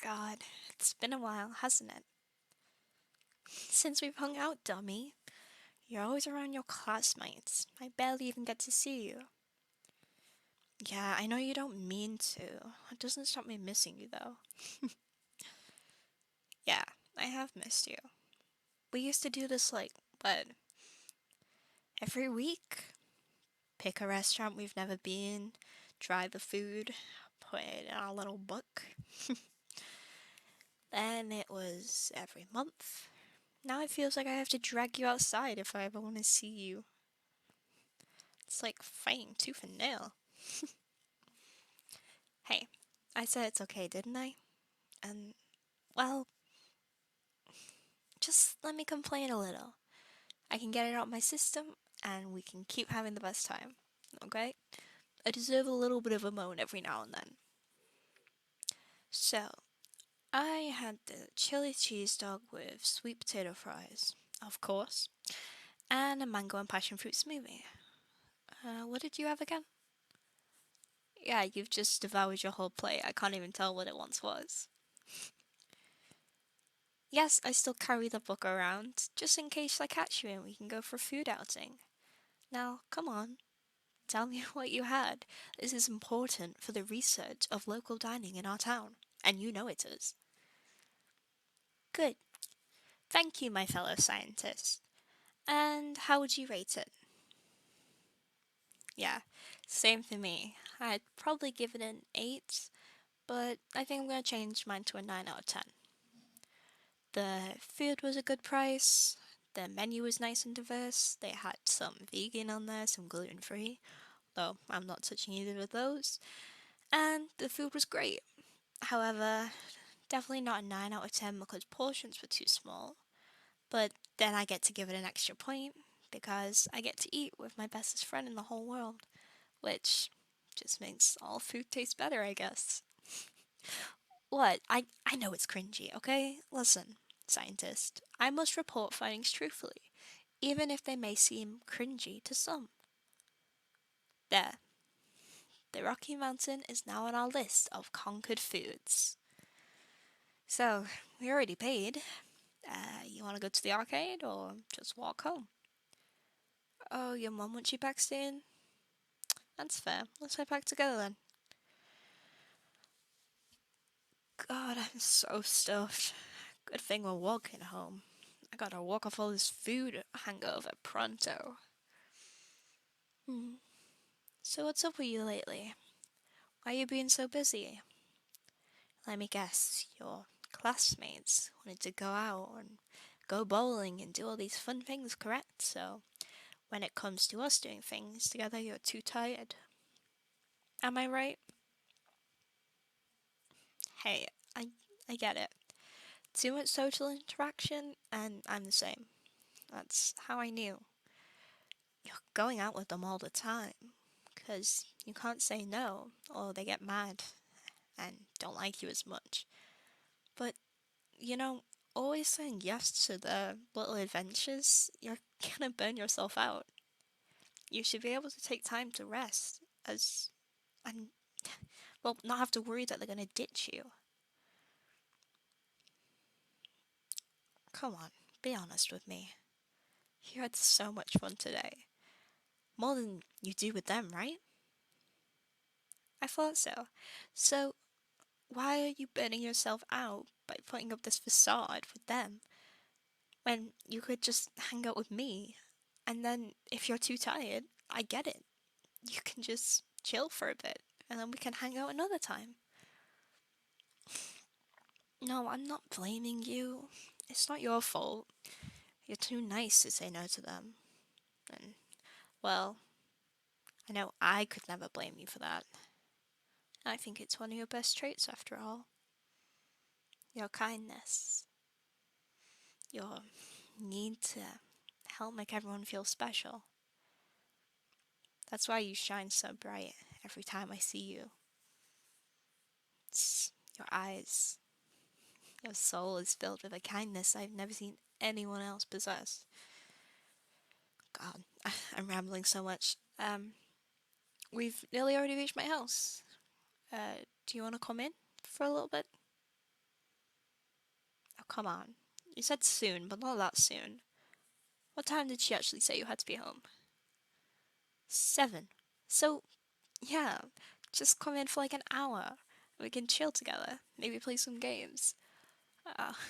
God, it's been a while, hasn't it? Since we've hung out, dummy. You're always around your classmates. I barely even get to see you. Yeah, I know you don't mean to. It doesn't stop me missing you, though. Yeah, I have missed you. We used to do this, what, every week? Pick a restaurant we've never been, try the food, put it in our little book. Then it was every month. Now it feels like I have to drag you outside if I ever want to see you. It's like fighting tooth and nail. Hey, I said it's okay, didn't I? And, well, just let me complain a little. I can get it out my system, and we can keep having the best time, okay? I deserve a little bit of a moan every now and then. So, I had the chili cheese dog with sweet potato fries, of course, and a mango and passion fruit smoothie. What did you have again? Yeah, you've just devoured your whole plate. I can't even tell what it once was. Yes, I still carry the book around, just in case I catch you and we can go for a food outing. Now, come on, tell me what you had. This is important for the research of local dining in our town, and you know it is. Good. Thank you, my fellow scientist. And how would you rate it? Yeah, same for me. I'd probably give it an 8, but I think I'm gonna change mine to a 9 out of 10. The food was a good price. The menu was nice and diverse. They had some vegan on there, some gluten free, though I'm not touching either of those. And the food was great. However, definitely not a 9 out of 10 because portions were too small. But then I get to give it an extra point because I get to eat with my bestest friend in the whole world, which just makes all food taste better, I guess. What? I know it's cringy, okay? Listen, scientist, I must report findings truthfully, even if they may seem cringy to some. There, the Rocky Mountain is now on our list of conquered foods. So, we already paid. You want to go to the arcade or just walk home? Oh, your mum wants you back soon? That's fair. Let's head back together then. God, I'm so stuffed. Good thing we're walking home. I gotta walk off all this food hangover pronto. Hmm. So what's up with you lately? Why are you being so busy? Let me guess, your classmates wanted to go out and go bowling and do all these fun things, correct? So when it comes to us doing things together, you're too tired. Am I right? Hey, I get it. Too much social interaction, and I'm the same. That's how I knew. You're going out with them all the time, because you can't say no, or they get mad and don't like you as much. But, you know, always saying yes to the little adventures, you're gonna burn yourself out. You should be able to take time to rest, and, well, not have to worry that they're gonna ditch you. Come on, be honest with me. You had so much fun today. More than you do with them, right? I thought so. So, why are you burning yourself out by putting up this facade with them when you could just hang out with me? And then, if you're too tired, I get it. You can just chill for a bit, and then we can hang out another time. No, I'm not blaming you. It's not your fault. You're too nice to say no to them. And, well, I know I could never blame you for that. I think it's one of your best traits after all. Your kindness. Your need to help make everyone feel special. That's why you shine so bright every time I see you. It's your eyes. Your soul is filled with a kindness I've never seen anyone else possess. God, I'm rambling so much. We've nearly already reached my house. Do you want to come in for a little bit? come on. You said soon, but not that soon. What time did she actually say you had to be home? 7. So, yeah, just come in for like an hour. We can chill together. Maybe play some games.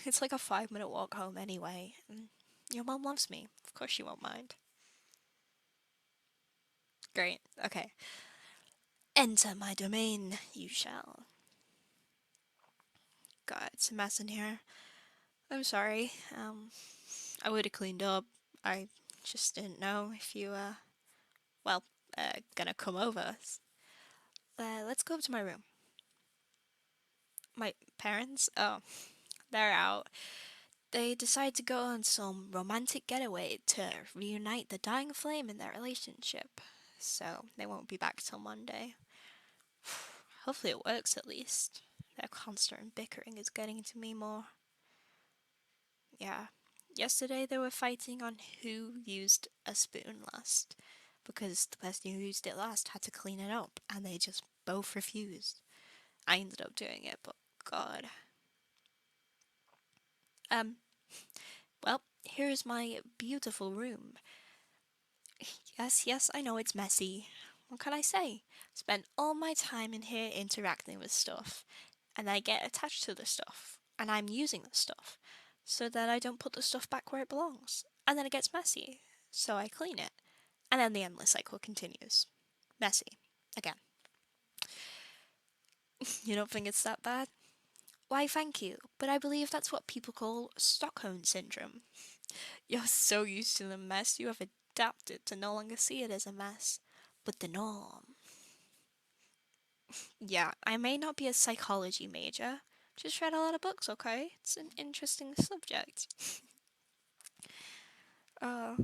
It's like a 5-minute walk home anyway. And your mom loves me. Of course she won't mind. Great. Okay. Enter my domain, you shall. God, it's a mess in here. I'm sorry. I would have cleaned up. I just didn't know if you, well, gonna come over. Let's go up to my room. My parents? Oh, they're out. They decide to go on some romantic getaway to reunite the dying flame in their relationship. So they won't be back till Monday. Hopefully it works at least. Their constant bickering is getting to me more. Yeah. Yesterday they were fighting on who used a spoon last. Because the person who used it last had to clean it up, and they just both refused. I ended up doing it, but God. Um, well, here's my beautiful room. Yes, I know it's messy. What can I say? Spend all my time in here interacting with stuff, and I get attached to the stuff, and I'm using the stuff, so that I don't put the stuff back where it belongs. And then it gets messy, so I clean it. And then the endless cycle continues. Messy. Again. You don't think it's that bad? Why, thank you, but I believe that's what people call Stockholm Syndrome. You're so used to the mess, you have adapted to no longer see it as a mess, but the norm. Yeah, I may not be a psychology major, just read a lot of books, okay? It's an interesting subject. Uh,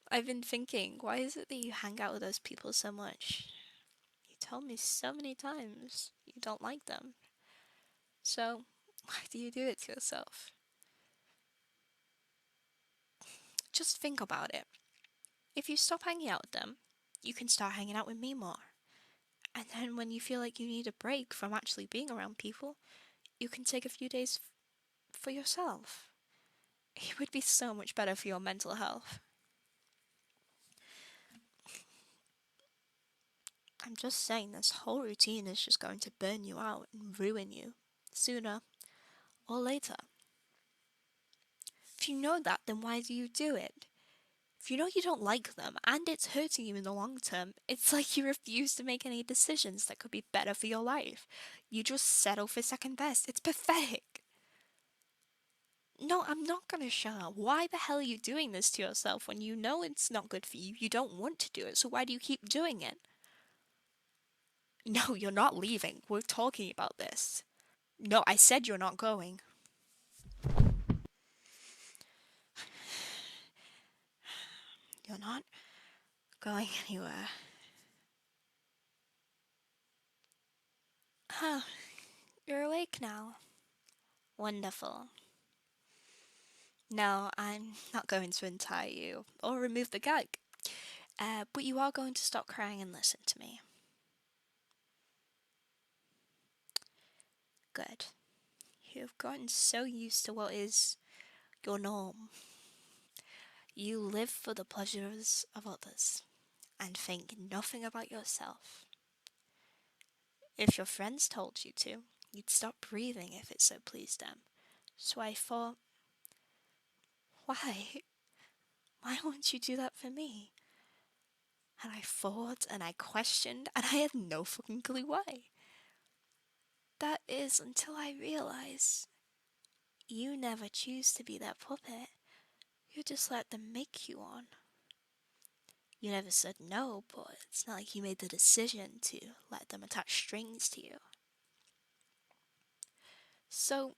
I've been thinking, why is it that you hang out with those people so much? You told me so many times you don't like them. So, why do you do it to yourself? Just think about it. If you stop hanging out with them, you can start hanging out with me more. And then when you feel like you need a break from actually being around people, you can take a few days for yourself. It would be so much better for your mental health. I'm just saying this whole routine is just going to burn you out and ruin you, sooner or later. If you know that, then why do you do it? If you know you don't like them and it's hurting you in the long term, it's like you refuse to make any decisions that could be better for your life. You just settle for second best. It's pathetic. No, I'm not gonna shut up. Why the hell are you doing this to yourself when you know it's not good for you? You don't want to do it, so why do you keep doing it? No, you're not leaving. We're talking about this. No, I said you're not going. You're not going anywhere. Huh, you're awake now. Wonderful. No, I'm not going to untie you or remove the gag. But you are going to stop crying and listen to me. Good. You've gotten so used to what is your norm. You live for the pleasures of others and think nothing about yourself. If your friends told you to, you'd stop breathing if it so pleased them. So I thought, why? Why won't you do that for me? And I thought and I questioned and I had no fucking clue why. That is until I realized you never choose to be their puppet. You just let them make you one. You never said no, but it's not like you made the decision to let them attach strings to you. So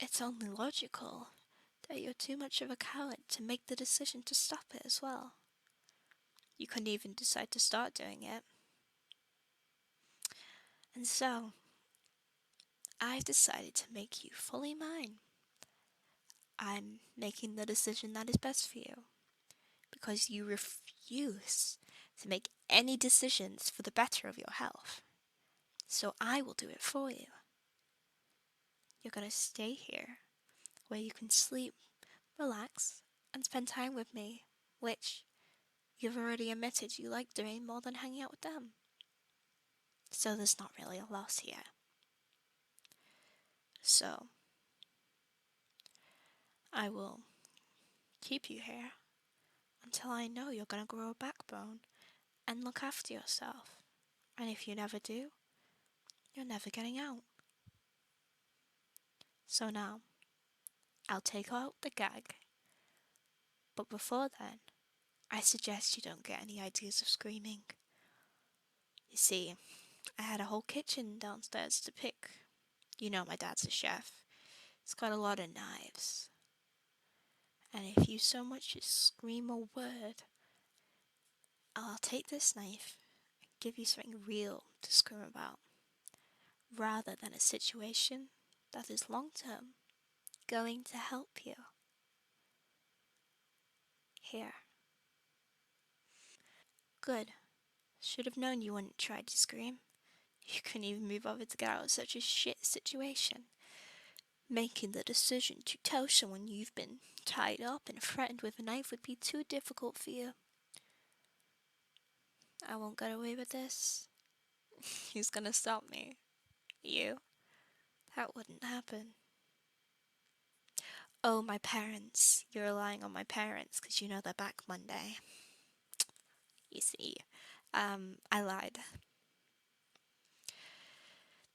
it's only logical that you're too much of a coward to make the decision to stop it as well. You couldn't even decide to start doing it. And so, I've decided to make you fully mine. I'm making the decision that is best for you because you refuse to make any decisions for the better of your health. So I will do it for you. You're gonna stay here where you can sleep, relax, and spend time with me, which you've already admitted you like doing more than hanging out with them. So there's not really a loss here. So, I will keep you here until I know you're gonna grow a backbone and look after yourself. And if you never do, you're never getting out. So now, I'll take out the gag. But before then, I suggest you don't get any ideas of screaming. You see, I had a whole kitchen downstairs to pick. You know my dad's a chef. He's got a lot of knives. And if you so much as scream a word, I'll take this knife and give you something real to scream about, rather than a situation that is long term going to help you. Here. Good. Should have known you wouldn't try to scream. You couldn't even be bothered to get out of such a shit situation. Making the decision to tell someone you've been tied up and threatened with a knife would be too difficult for you. I won't get away with this. Who's gonna stop me? You? That wouldn't happen. Oh, my parents. You're relying on my parents because you know they're back Monday. You see, I lied.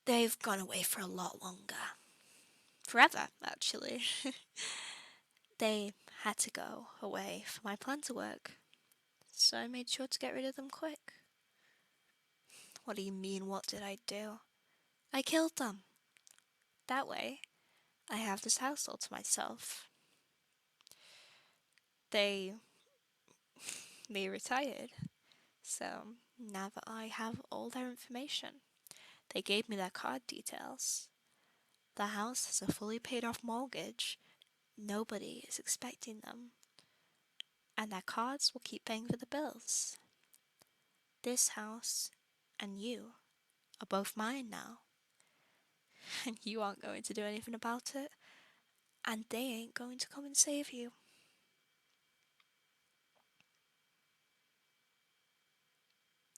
They've gone away for a lot longer. Forever, actually. They had to go away for my plan to work, so I made sure to get rid of them quick. What do you mean, what did I do? I killed them. That way, I have this house all to myself. They retired, so now that I have all their information, they gave me their card details. The house has a fully paid off mortgage. Nobody is expecting them, and their cards will keep paying for the bills. This house and you are both mine now, and you aren't going to do anything about it, and they ain't going to come and save you.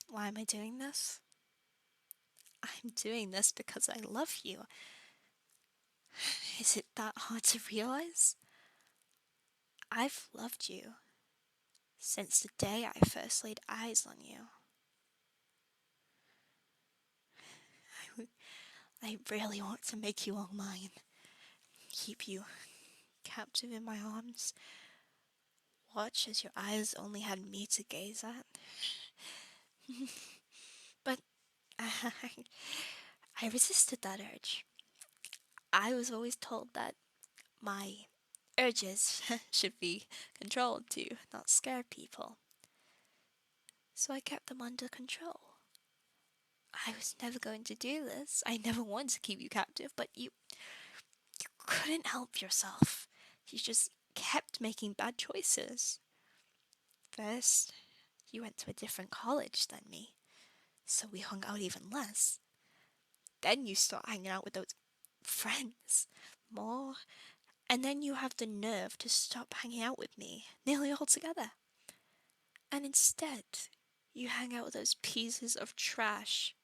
Why am I doing this? I'm doing this because I love you. Is it that hard to realize? I've loved you since the day I first laid eyes on you. I really want to make you all mine. Keep you captive in my arms. Watch as your eyes only had me to gaze at. But I resisted that urge. I was always told that my urges should be controlled to not scare people. So I kept them under control. I was never going to do this. I never wanted to keep you captive, but you couldn't help yourself. You just kept making bad choices. First, you went to a different college than me, so we hung out even less. Then you start hanging out with those friends more, and then you have the nerve to stop hanging out with me nearly altogether. And instead, you hang out with those pieces of trash.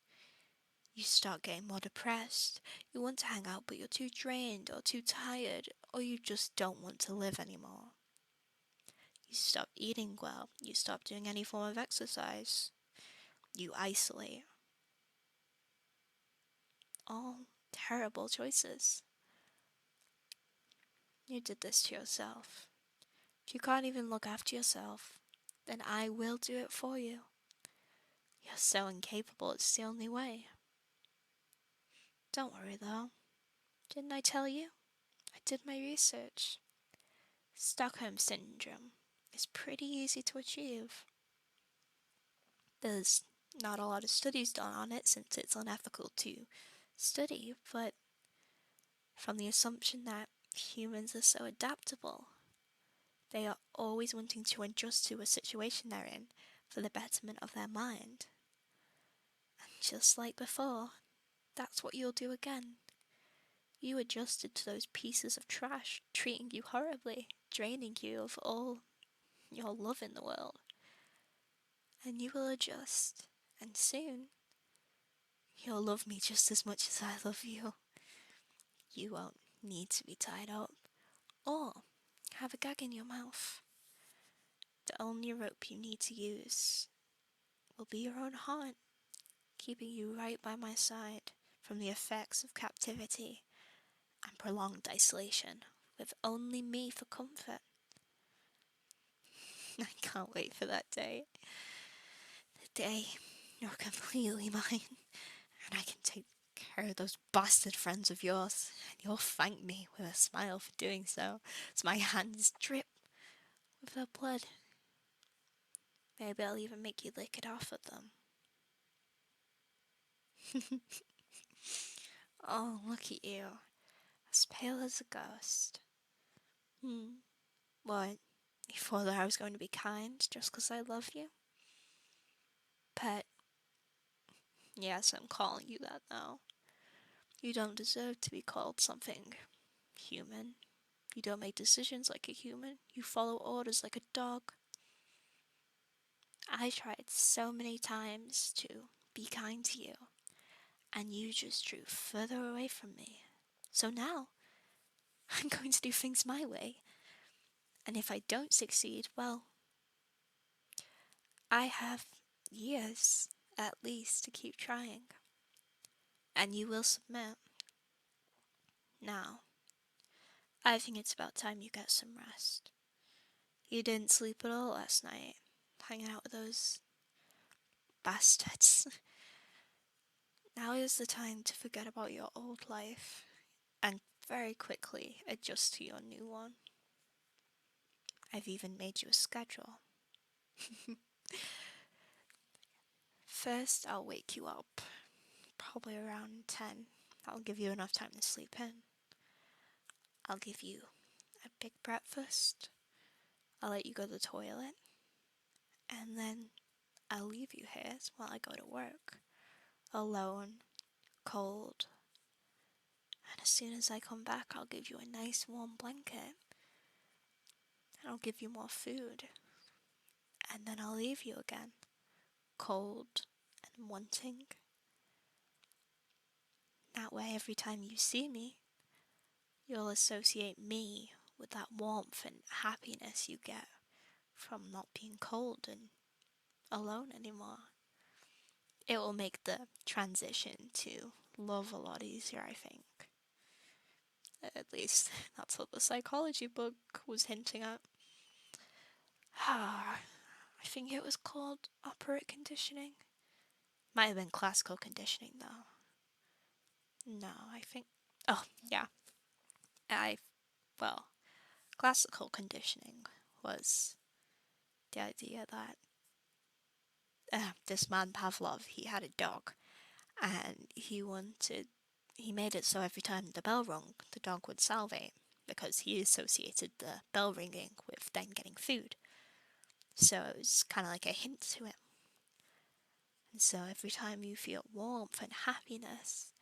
You start getting more depressed. You want to hang out, but you're too drained or too tired, or you just don't want to live anymore. You stop eating well. You stop doing any form of exercise. You isolate. All terrible choices. You did this to yourself. If you can't even look after yourself, then I will do it for you. You're so incapable, it's the only way. Don't worry though. Didn't I tell you? I did my research. Stockholm Syndrome is pretty easy to achieve. There's not a lot of studies done on it since it's unethical to study, but from the assumption that humans are so adaptable, they are always wanting to adjust to a situation they're in for the betterment of their mind. And just like before, that's what you'll do again. You adjusted to those pieces of trash treating you horribly, draining you of all your love in the world. And you will adjust, and soon you'll love me just as much as I love you. You won't need to be tied up or have a gag in your mouth. The only rope you need to use will be your own heart, keeping you right by my side from the effects of captivity and prolonged isolation, with only me for comfort. I can't wait for that day. The day you're completely mine, and I can take care of those bastard friends of yours, and you'll thank me with a smile for doing so, as my hands drip with their blood. Maybe I'll even make you lick it off of them. Oh, look at you, as pale as a ghost. What? You thought that I was going to be kind just 'cause I love you? Pet, yes, I'm calling you that now. You don't deserve to be called something human. You don't make decisions like a human. You follow orders like a dog. I tried so many times to be kind to you, and you just drew further away from me. So now, I'm going to do things my way. And if I don't succeed, well, I have years at least to keep trying. And you will submit. Now, I think it's about time you get some rest. You didn't sleep at all last night, hanging out with those bastards. Now is the time to forget about your old life and very quickly adjust to your new one. I've even made you a schedule. First, I'll wake you up, probably around 10. That'll give you enough time to sleep in. I'll give you a big breakfast. I'll let you go to the toilet. And then I'll leave you here while I go to work. Alone, cold. And as soon as I come back, I'll give you a nice warm blanket. And I'll give you more food. And then I'll leave you again, cold and wanting. That way, every time you see me, you'll associate me with that warmth and happiness you get from not being cold and alone anymore. It will make the transition to love a lot easier, I think. At least that's what the psychology book was hinting at. I think it was called operant conditioning. Might have been classical conditioning though. No, I think. Oh, yeah. I. Well, classical conditioning was the idea that this man Pavlov, he had a dog, and he made it so every time the bell rung, the dog would salivate, because he associated the bell ringing with then getting food. So it was kind of like a hint to him. And so every time you feel warmth and happiness,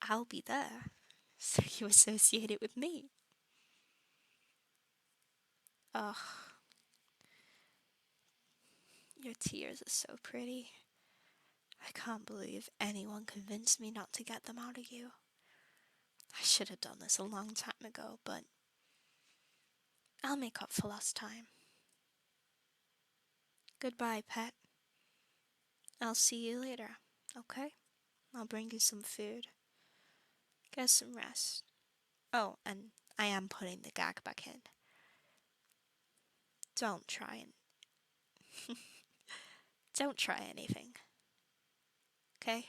I'll be there. So you associate it with me. Ugh. Your tears are so pretty. I can't believe anyone convinced me not to get them out of you. I should have done this a long time ago, but I'll make up for lost time. Goodbye, pet. I'll see you later, okay? I'll bring you some food. Get some rest. Oh, and I am putting the gag back in. Don't try and... Don't try anything. Okay?